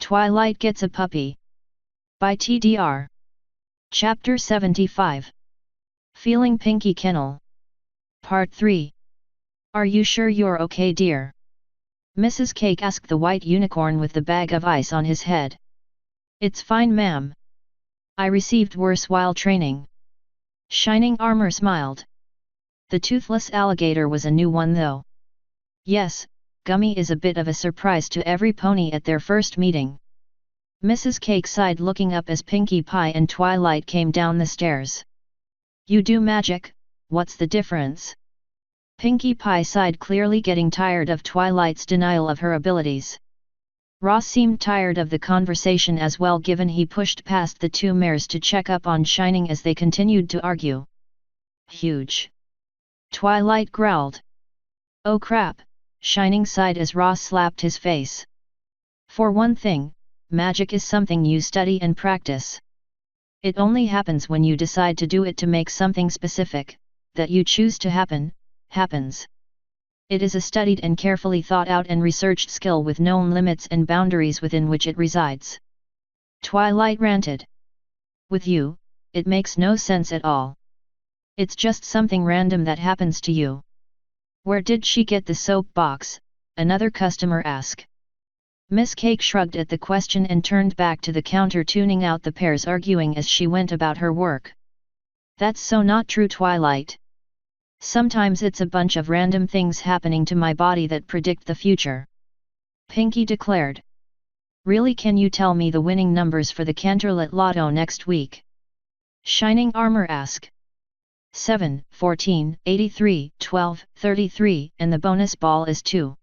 Twilight Gets a Puppy. By TDR. Chapter 75. Feeling Pinkie Kennel. Part 3. Are you sure you're okay, dear? Mrs. Cake asked the white unicorn with the bag of ice on his head. It's fine, ma'am. I received worse while training. Shining Armor smiled. The toothless alligator was a new one though. Yes, Gummy is a bit of a surprise to every pony at their first meeting. Mrs. Cake sighed looking up as Pinkie Pie and Twilight came down the stairs. You do magic, what's the difference? Pinkie Pie sighed, clearly getting tired of Twilight's denial of her abilities. Ross seemed tired of the conversation as well, given he pushed past the two mares to check up on Shining as they continued to argue. Huge. Twilight growled. Oh crap, Shining sighed as Ross slapped his face. For one thing, magic is something you study and practice. It only happens when you decide to do it, to make something specific, that you choose to happen, happens. It is a studied and carefully thought out and researched skill with known limits and boundaries within which it resides. Twilight ranted. With you, it makes no sense at all. It's just something random that happens to you. Where did she get the soap box? Another customer asked. Miss Cake shrugged at the question and turned back to the counter, tuning out the pairs arguing as she went about her work. That's so not true, Twilight. Sometimes it's a bunch of random things happening to my body that predict the future. Pinkie declared. Really, can you tell me the winning numbers for the Canterlet Lotto next week? Shining Armor asked. 7, 14, 83, 12, 33, and the bonus ball is 2.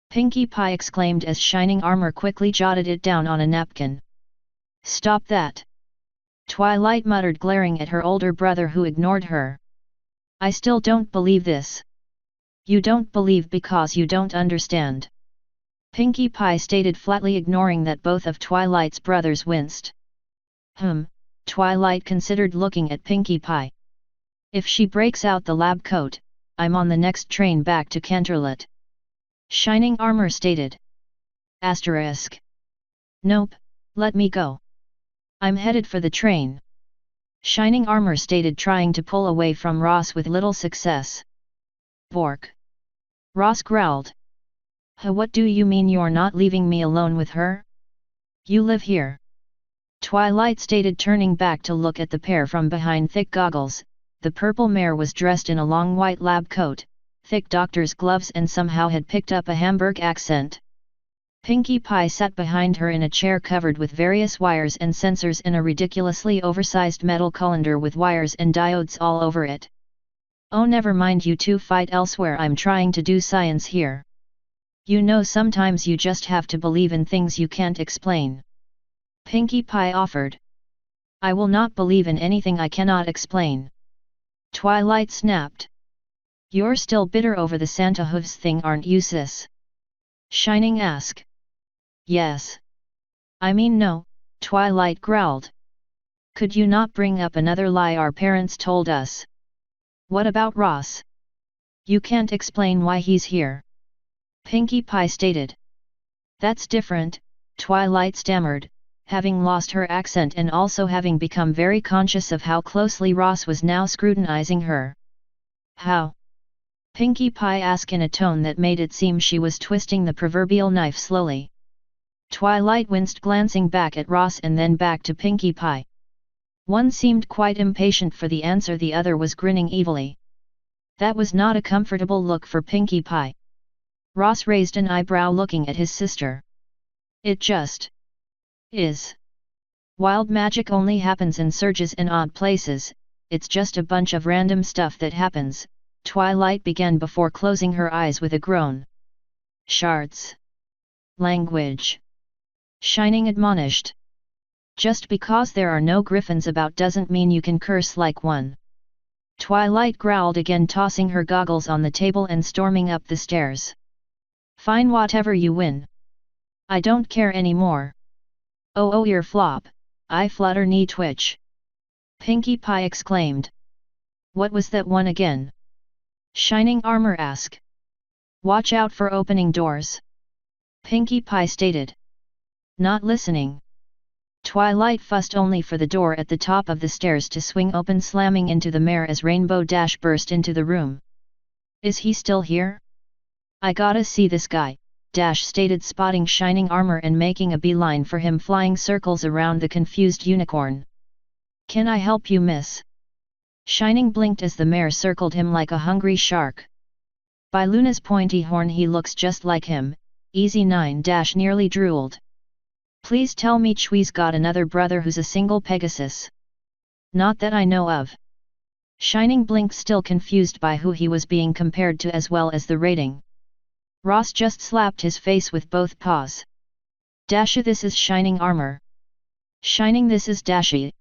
Pinkie Pie exclaimed as Shining Armor quickly jotted it down on a napkin. Stop that! Twilight muttered, glaring at her older brother who ignored her. I still don't believe this. You don't believe because you don't understand. Pinkie Pie stated flatly, ignoring that both of Twilight's brothers winced. Twilight considered looking at Pinkie Pie. If she breaks out the lab coat, I'm on the next train back to Canterlet. Shining Armor stated. Asterisk. Nope, let me go. I'm headed for the train. Shining Armor stated, trying to pull away from Ross with little success. Bork. Ross growled. What do you mean you're not leaving me alone with her? You live here. Twilight stated, turning back to look at the pair from behind thick goggles. The purple mare was dressed in a long white lab coat, thick doctor's gloves, and somehow had picked up a Hamburg accent. Pinkie Pie sat behind her in a chair covered with various wires and sensors in a ridiculously oversized metal colander with wires and diodes all over it. Oh, never mind, you two fight elsewhere, I'm trying to do science here. You know, sometimes you just have to believe in things you can't explain. Pinkie Pie offered. I will not believe in anything I cannot explain. Twilight snapped. You're still bitter over the Santa hooves thing, aren't you, sis? Shining asked. Yes. I mean no, Twilight growled. Could you not bring up another lie our parents told us? What about Ross? You can't explain why he's here. Pinkie Pie stated. That's different, Twilight stammered, having lost her accent and also having become very conscious of how closely Ross was now scrutinizing her. How? Pinkie Pie asked in a tone that made it seem she was twisting the proverbial knife slowly. Twilight winced, glancing back at Ross and then back to Pinkie Pie. One seemed quite impatient for the answer, the other was grinning evilly. That was not a comfortable look for Pinkie Pie. Ross raised an eyebrow looking at his sister. It just is. Wild magic only happens in surges in odd places, it's just a bunch of random stuff that happens, Twilight began before closing her eyes with a groan. Shards. Language. Shining admonished. Just because there are no griffins about doesn't mean you can curse like one. Twilight growled again, tossing her goggles on the table and storming up the stairs. Fine, whatever, you win. I don't care anymore. Oh, ear flop, I flutter, knee twitch. Pinkie Pie exclaimed. What was that one again? Shining Armor asked. Watch out for opening doors. Pinkie Pie stated. Not listening. Twilight fussed only for the door at the top of the stairs to swing open, slamming into the mare as Rainbow Dash burst into the room. Is he still here? I gotta see this guy, Dash stated, spotting Shining Armor and making a beeline for him, flying circles around the confused unicorn. Can I help you, miss? Shining blinked as the mare circled him like a hungry shark. By Luna's pointy horn, he looks just like him. Easy 9. Dash nearly drooled. Please tell me Chui's got another brother who's a single Pegasus. Not that I know of. Shining blinked, still confused by who he was being compared to as well as the rating. Ross just slapped his face with both paws. Dasha, this is Shining Armor. Shining, this is Dashy.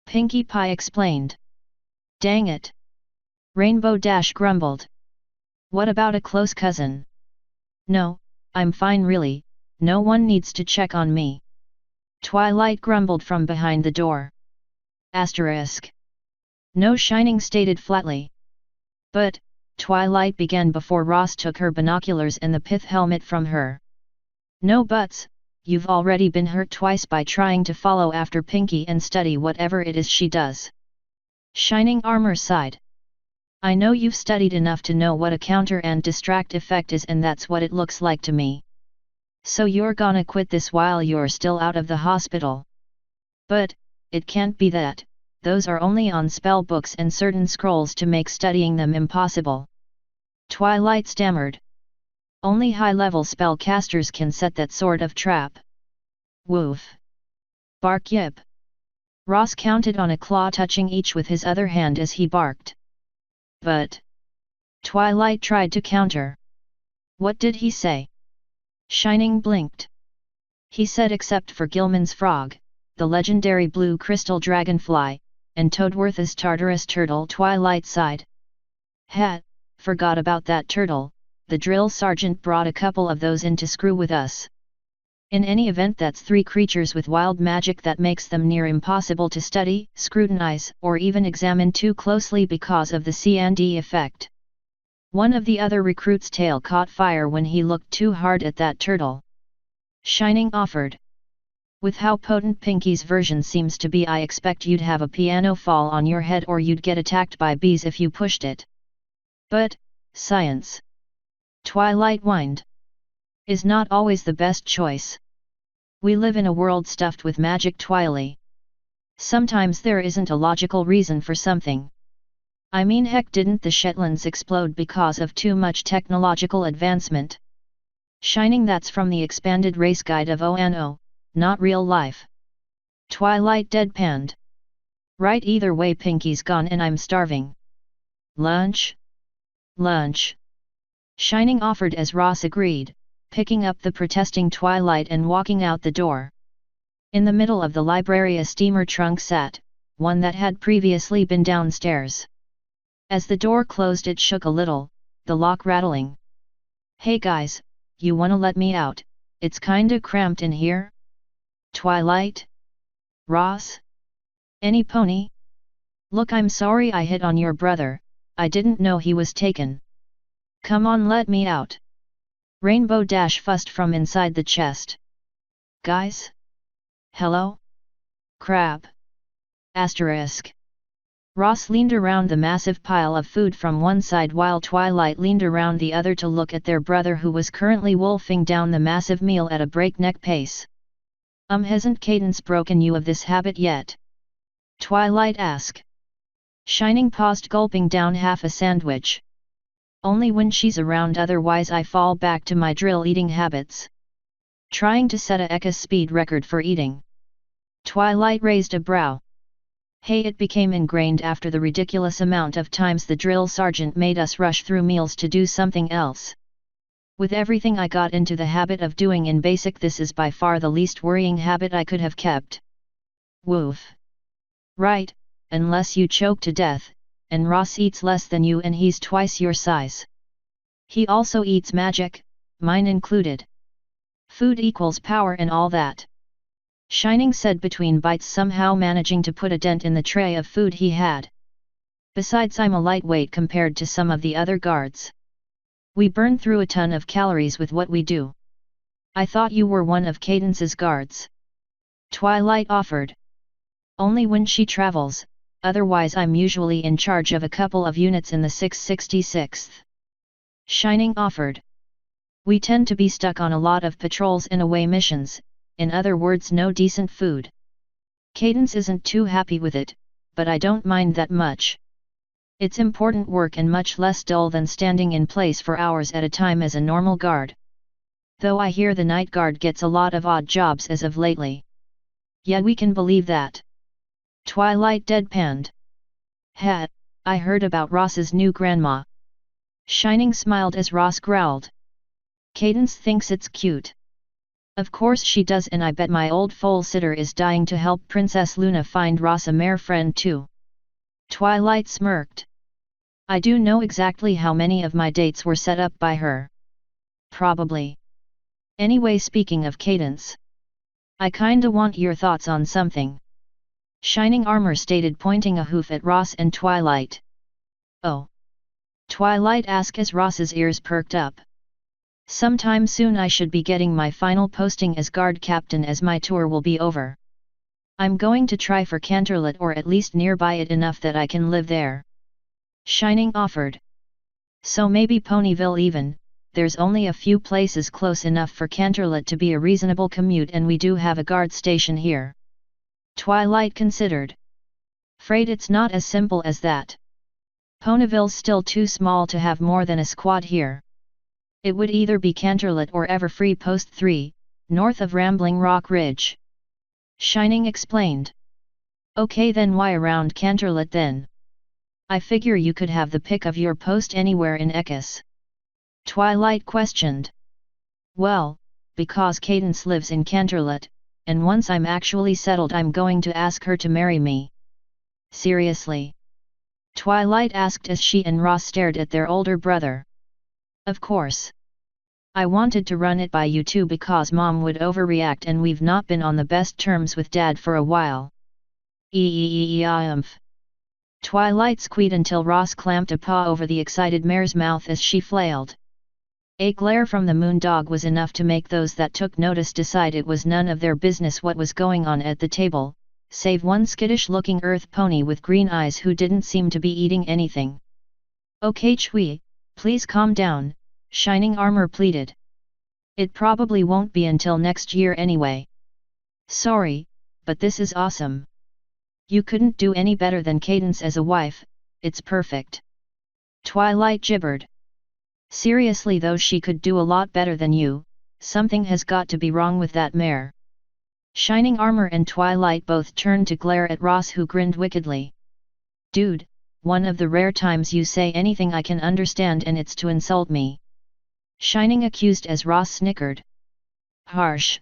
Pinkie Pie explained. Dang it. Rainbow Dash grumbled. What about a close cousin? No, I'm fine really, no one needs to check on me. Twilight grumbled from behind the door. Asterisk. No, Shining stated flatly. But, Twilight began before Ross took her binoculars and the pith helmet from her. No buts, you've already been hurt twice by trying to follow after Pinkie and study whatever it is she does. Shining Armor sighed. I know you've studied enough to know what a counter and distract effect is, and that's what it looks like to me. So you're gonna quit this while you're still out of the hospital. But, it can't be that, those are only on spell books and certain scrolls to make studying them impossible. Twilight stammered. Only high-level spellcasters can set that sort of trap. Woof. Bark yip. Ross counted on a claw, touching each with his other hand as he barked. But Twilight tried to counter. What did he say? Shining blinked. He said except for Gilman's frog, the legendary blue crystal dragonfly, and Toadworth's Tartarus turtle. Twilight sighed. Hat, forgot about that turtle, the drill sergeant brought a couple of those in to screw with us. In any event, that's 3 creatures with wild magic that makes them near impossible to study, scrutinize, or even examine too closely because of the C&D effect. One of the other recruits' tail caught fire when he looked too hard at that turtle. Shining offered. With how potent Pinkie's version seems to be, I expect you'd have a piano fall on your head or you'd get attacked by bees if you pushed it. But, science. Twilight whined. Is not always the best choice. We live in a world stuffed with magic, Twily. Sometimes there isn't a logical reason for something. I mean, heck, didn't the Shetlands explode because of too much technological advancement? Shining, that's from the expanded race guide of ONO, not real life. Twilight deadpanned. Right, either way Pinkie's gone and I'm starving. Lunch? Lunch. Shining offered as Ross agreed, picking up the protesting Twilight and walking out the door. In the middle of the library a steamer trunk sat, one that had previously been downstairs. As the door closed it shook a little, the lock rattling. Hey guys, you wanna let me out, it's kinda cramped in here? Twilight? Ross? Any pony? Look, I'm sorry I hit on your brother, I didn't know he was taken. Come on, let me out. Rainbow Dash fussed from inside the chest. Guys? Hello? Crap. Asterisk. Ross leaned around the massive pile of food from one side while Twilight leaned around the other to look at their brother, who was currently wolfing down the massive meal at a breakneck pace. Hasn't Cadence broken you of this habit yet? Twilight asked. Shining paused, gulping down half a sandwich. Only when she's around, otherwise I fall back to my drill eating habits. Trying to set a ECA speed record for eating. Twilight raised a brow. Hey, it became ingrained after the ridiculous amount of times the drill sergeant made us rush through meals to do something else. With everything I got into the habit of doing in basic, this is by far the least worrying habit I could have kept. Woof. Right, unless you choke to death, and Ross eats less than you and he's twice your size. He also eats magic, mine included. Food equals power and all that. Shining said between bites, somehow managing to put a dent in the tray of food he had. Besides, I'm a lightweight compared to some of the other guards. We burn through a ton of calories with what we do. I thought you were one of Cadence's guards. Twilight offered. Only when she travels, otherwise I'm usually in charge of a couple of units in the 666th. Shining offered. We tend to be stuck on a lot of patrols and away missions, in other words no decent food. Cadence isn't too happy with it, but I don't mind that much. It's important work and much less dull than standing in place for hours at a time as a normal guard. Though I hear the night guard gets a lot of odd jobs as of lately. Yeah, we can believe that. Twilight deadpanned. I heard about Ross's new grandma. Shining smiled as Ross growled. Cadence thinks it's cute. Of course she does, and I bet my old foal sitter is dying to help Princess Luna find Ross a mare friend too. Twilight smirked. I do know exactly how many of my dates were set up by her. Probably. Anyway, speaking of Cadence, I kinda want your thoughts on something. Shining Armor stated, pointing a hoof at Ross and Twilight. Oh? Twilight asked as Ross's ears perked up. Sometime soon I should be getting my final posting as guard captain, as my tour will be over. I'm going to try for Canterlot, or at least nearby it enough that I can live there. Shining offered. So maybe Ponyville even. There's only a few places close enough for Canterlot to be a reasonable commute, and we do have a guard station here. Twilight considered. Afraid it's not as simple as that. Ponyville's still too small to have more than a squad here. It would either be Canterlot or Everfree Post 3, north of Rambling Rock Ridge. Shining explained. Okay, then why around Canterlot then? I figure you could have the pick of your post anywhere in Ekis. Twilight questioned. Well, because Cadence lives in Canterlot, and once I'm actually settled I'm going to ask her to marry me. Seriously? Twilight asked as she and Ross stared at their older brother. Of course. I wanted to run it by you too because Mom would overreact and we've not been on the best terms with Dad for a while. Twilight squeaked until Ross clamped a paw over the excited mare's mouth as she flailed. A glare from the moondog was enough to make those that took notice decide it was none of their business what was going on at the table, save one skittish-looking earth pony with green eyes who didn't seem to be eating anything. Okay Chui, please calm down, Shining Armor pleaded. It probably won't be until next year anyway. Sorry, but this is awesome. You couldn't do any better than Cadence as a wife, it's perfect. Twilight gibbered. Seriously though, she could do a lot better than you. Something has got to be wrong with that mare. Shining Armor and Twilight both turned to glare at Ross, who grinned wickedly. Dude, one of the rare times you say anything I can understand and it's to insult me. Shining accused as Ross snickered. Harsh.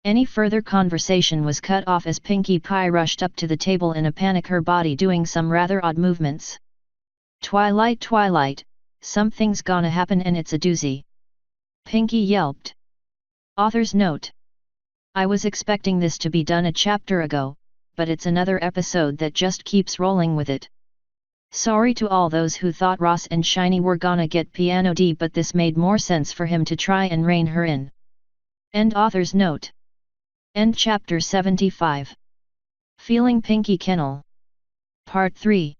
Any further conversation was cut off as Pinkie Pie rushed up to the table in a panic, her body doing some rather odd movements. Twilight, something's gonna happen and it's a doozy. Pinkie yelped. Author's note. I was expecting this to be done a chapter ago, but it's another episode that just keeps rolling with it. Sorry to all those who thought Ross and Shiny were gonna get piano D, but this made more sense for him to try and rein her in. End author's note. End chapter 75. Feeling Pinkie Kennel. Part 3.